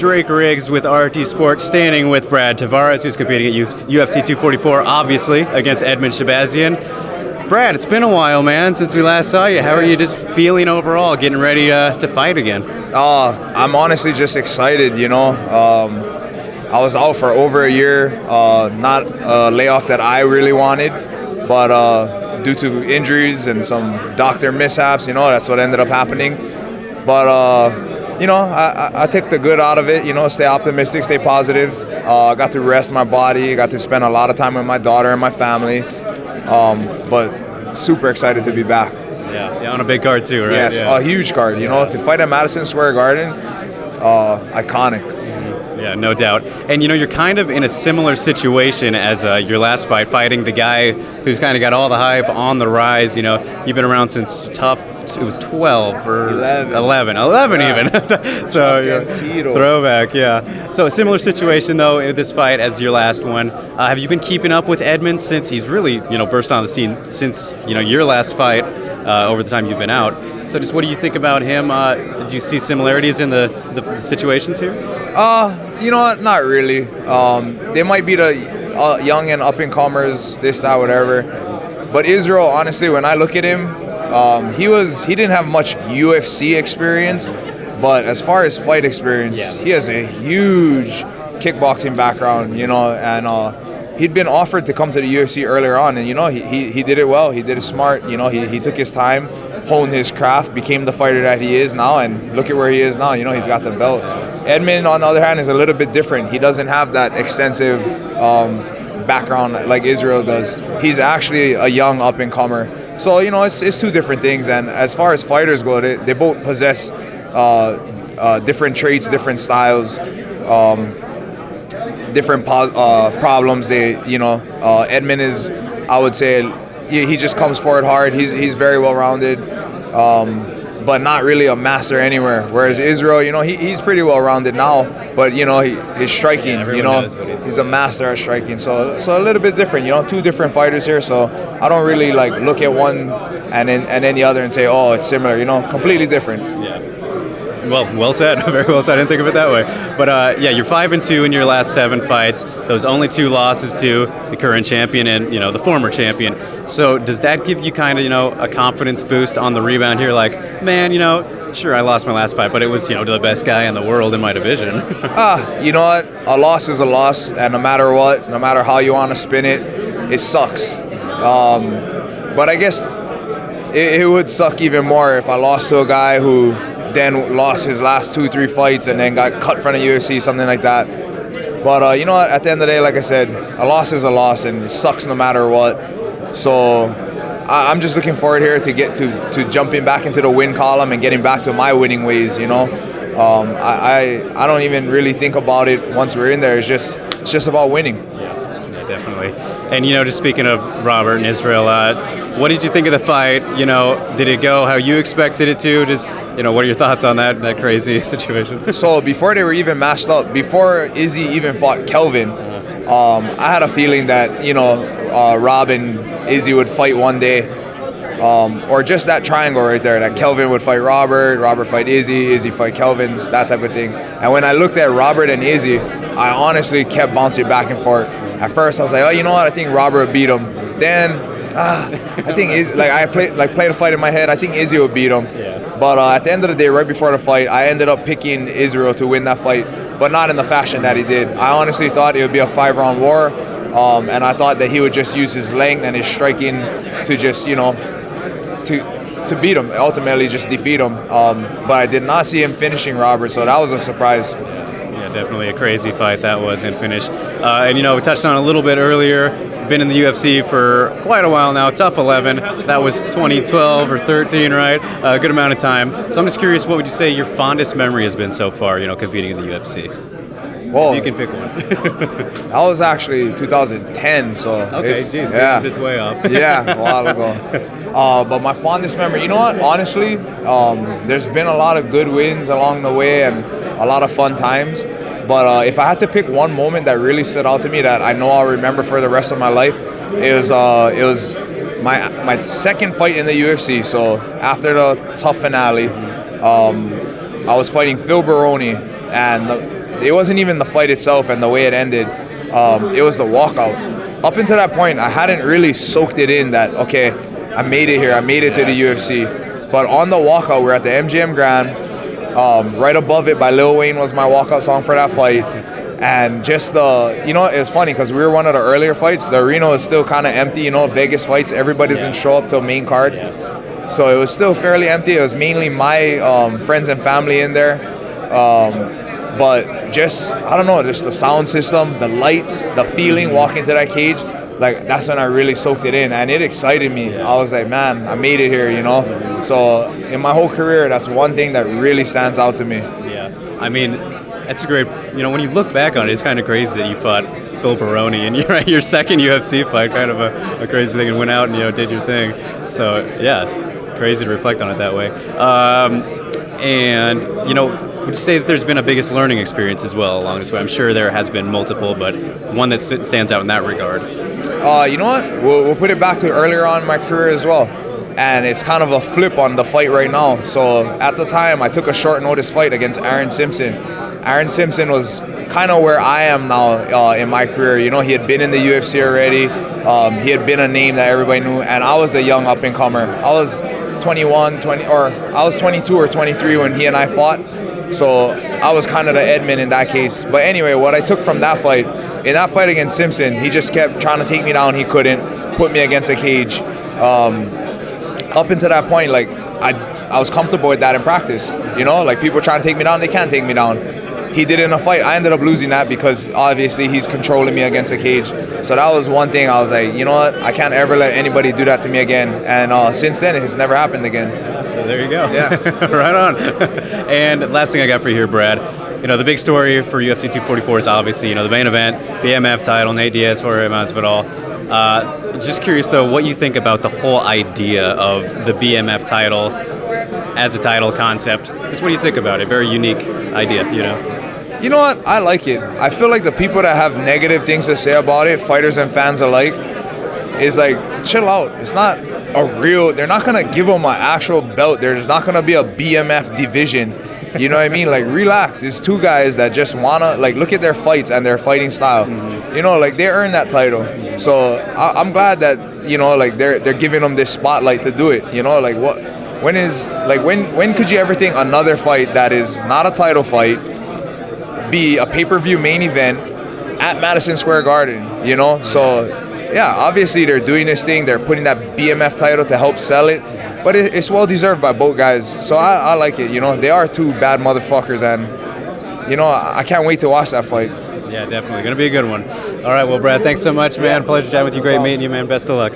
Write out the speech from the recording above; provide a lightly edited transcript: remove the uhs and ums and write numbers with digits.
Drake Riggs with RT Sports, standing with Brad Tavares, who's competing at UFC 244, obviously, against Edmen Shahbazyan. Brad, it's been a while, man, since we last saw you. How are you just feeling overall, getting ready to fight again? I'm honestly just excited, you know. I was out for over a year, not a layoff that I really wanted, but due to injuries and some doctor mishaps, you know, that's what ended up happening. But, you know, I take the good out of it, you know, stay optimistic, stay positive. I got to rest my body, got to spend a lot of time with my daughter and my family, but super excited to be back. Yeah, on a big card too, right? Yes, yeah. A huge card, you know, to fight at Madison Square Garden, iconic. Yeah, no doubt. And, you know, you're kind of in a similar situation as your last fight, fighting the guy who's kind of got all the hype, on the rise. You know, you've been around since it was 12 or 11 yeah. Even. So, yeah, throwback, yeah. So a similar situation, though, in this fight as your last one. Have you been keeping up with Edmen since he's really, you know, burst on the scene since, you know, your last fight over the time you've been out? So just what do you think about him? Do you see similarities in the situations here? You know what? Not really. They might be the young and up-and-comers, this, that, whatever. But Israel, honestly, when I look at him, he didn't have much UFC experience, but as far as fight experience, he has a huge kickboxing background, you know, and he'd been offered to come to the UFC earlier on, and, you know, he did it well. He did it smart. You know, he took his time, honed his craft, became the fighter that he is now, and look at where he is now. You know, he's got the belt. Edmen, on the other hand, is a little bit different. He doesn't have that extensive background like Israel does. He's actually a young up-and-comer. So, you know, it's two different things. And as far as fighters go, they both possess different traits, different styles, different problems. Edmen is, I would say, he just comes forward hard. He's very well-rounded. But not really a master anywhere. Whereas Israel, you know, he's pretty well-rounded now, but, you know, his striking, you know, he's a master at striking. So a little bit different, you know, two different fighters here. So I don't really like look at one and then the other and say, oh, it's similar, you know, completely different. Yeah. Well said. Very well said. I didn't think of it that way. But yeah, you're 5-2 in your last 7 fights. Those only 2 losses to the current champion and, you know, the former champion. So does that give you kind of, you know, a confidence boost on the rebound here? Like, man, you know, sure, I lost my last fight, but it was, you know, to the best guy in the world in my division. You know what? A loss is a loss, and no matter what, no matter how you want to spin it, it sucks. But I guess it would suck even more if I lost to a guy who then lost his last 2-3 fights and then got cut from the UFC, something like that. But you know what? At the end of the day, like I said, a loss is a loss, and it sucks no matter what. So I'm just looking forward here to get to jumping back into the win column and getting back to my winning ways. You know, I don't even really think about it once we're in there. It's just about winning. Yeah, definitely. And, you know, just speaking of Robert and Israel, what did you think of the fight? You know, did it go how you expected it to? Just, you know, what are your thoughts on that crazy situation? So before they were even matched up, before Izzy even fought Kelvin, I had a feeling that, you know, Rob and Izzy would fight one day, or just that triangle right there, that Kelvin would fight Robert fight Izzy fight Kelvin, that type of thing. And when I looked at Robert and Izzy, I honestly kept bouncing back and forth. At first, I was like, oh, you know what? I think Robert would beat him. Then, I think I played a fight in my head. I think Izzy would beat him. Yeah. But at the end of the day, right before the fight, I ended up picking Israel to win that fight, but not in the fashion that he did. I honestly thought it would be a 5-round war, and I thought that he would just use his length and his striking to just, you know, to beat him, ultimately just defeat him. But I did not see him finishing Robert, so that was a surprise. Definitely a crazy fight that was and finish. And, you know, we touched on it a little bit earlier. Been in the UFC for quite a while now. Tough 11. That was 2012 or 13, right? A good amount of time. So I'm just curious, what would you say your fondest memory has been so far, you know, competing in the UFC? Well, you can pick one. That was actually 2010. So okay, geez, yeah, just way off. Yeah, a while ago. But my fondest memory, you know what? Honestly, there's been a lot of good wins along the way and a lot of fun times. But if I had to pick one moment that really stood out to me that I know I'll remember for the rest of my life, it was my second fight in the UFC. So after the tough finale, I was fighting Phil Baroni, and it wasn't even the fight itself and the way it ended. It was the walkout. Up until that point, I hadn't really soaked it in that, okay, I made it here. I made it to the UFC. But on the walkout, we're at the MGM Grand. Right above it by Lil Wayne was my walkout song for that fight. And just it's funny because we were one of the earlier fights. The arena was still kind of empty, Vegas fights, everybody doesn't show up till main card. So it was still fairly empty. It was mainly my friends and family in there. But just, I don't know, just the sound system, the lights, the feeling walking to that cage, like that's when I really soaked it in, and it excited me. I was like, man, I made it here, So in my whole career, that's one thing that really stands out to me. Yeah, I mean, that's a great, when you look back on it, it's kind of crazy that you fought Phil Baroni in your second UFC fight, kind of a crazy thing, and went out and, did your thing. So yeah, crazy to reflect on it that way. Would you say that there's been a biggest learning experience as well along this way? I'm sure there has been multiple, but one that stands out in that regard. You know what? We'll put it back to earlier on in my career as well. And it's kind of a flip on the fight right now. So at the time, I took a short notice fight against Aaron Simpson. Aaron Simpson was kind of where I am now in my career. He had been in the UFC already. He had been a name that everybody knew. And I was the young up-and-comer. I was 22 or 23 when he and I fought. So I was kind of the Edmen in that case. But anyway, what I took from that fight, in that fight against Simpson, he just kept trying to take me down. He couldn't put me against a cage. Up until that point, like I was comfortable with that in practice. Like people trying to take me down, they can't take me down. He did it in a fight. I ended up losing that because obviously he's controlling me against the cage. So that was one thing I was like, you know what? I can't ever let anybody do that to me again. And since then, it has never happened again. So there you go. Yeah. Right on. And last thing I got for you here, Brad. The big story for UFC 244 is obviously, the main event, BMF title, Nate Diaz, Jorge Masvidal. Just curious, though, what you think about the whole idea of the BMF title as a title concept. Just what do you think about it? Very unique idea, You know what? I like it. I feel like the people that have negative things to say about it, fighters and fans alike, is like, chill out. It's not they're not going to give them an actual belt. There's not going to be a BMF division. You know what I mean? Like, relax. It's two guys that just want to, like, look at their fights and their fighting style. Like, they earned that title. So I'm glad that, like, they're giving them this spotlight to do it. Like, when could you ever think another fight that is not a title fight be a pay-per-view main event at Madison Square Garden, So, yeah, obviously they're doing this thing. They're putting that BMF title to help sell it. But it's well-deserved by both guys. So I like it, They are two bad motherfuckers, and, I can't wait to watch that fight. Yeah, definitely. Going to be a good one. All right, well, Brad, thanks so much, man. Pleasure chatting with you. Great meeting you, man. Best of luck.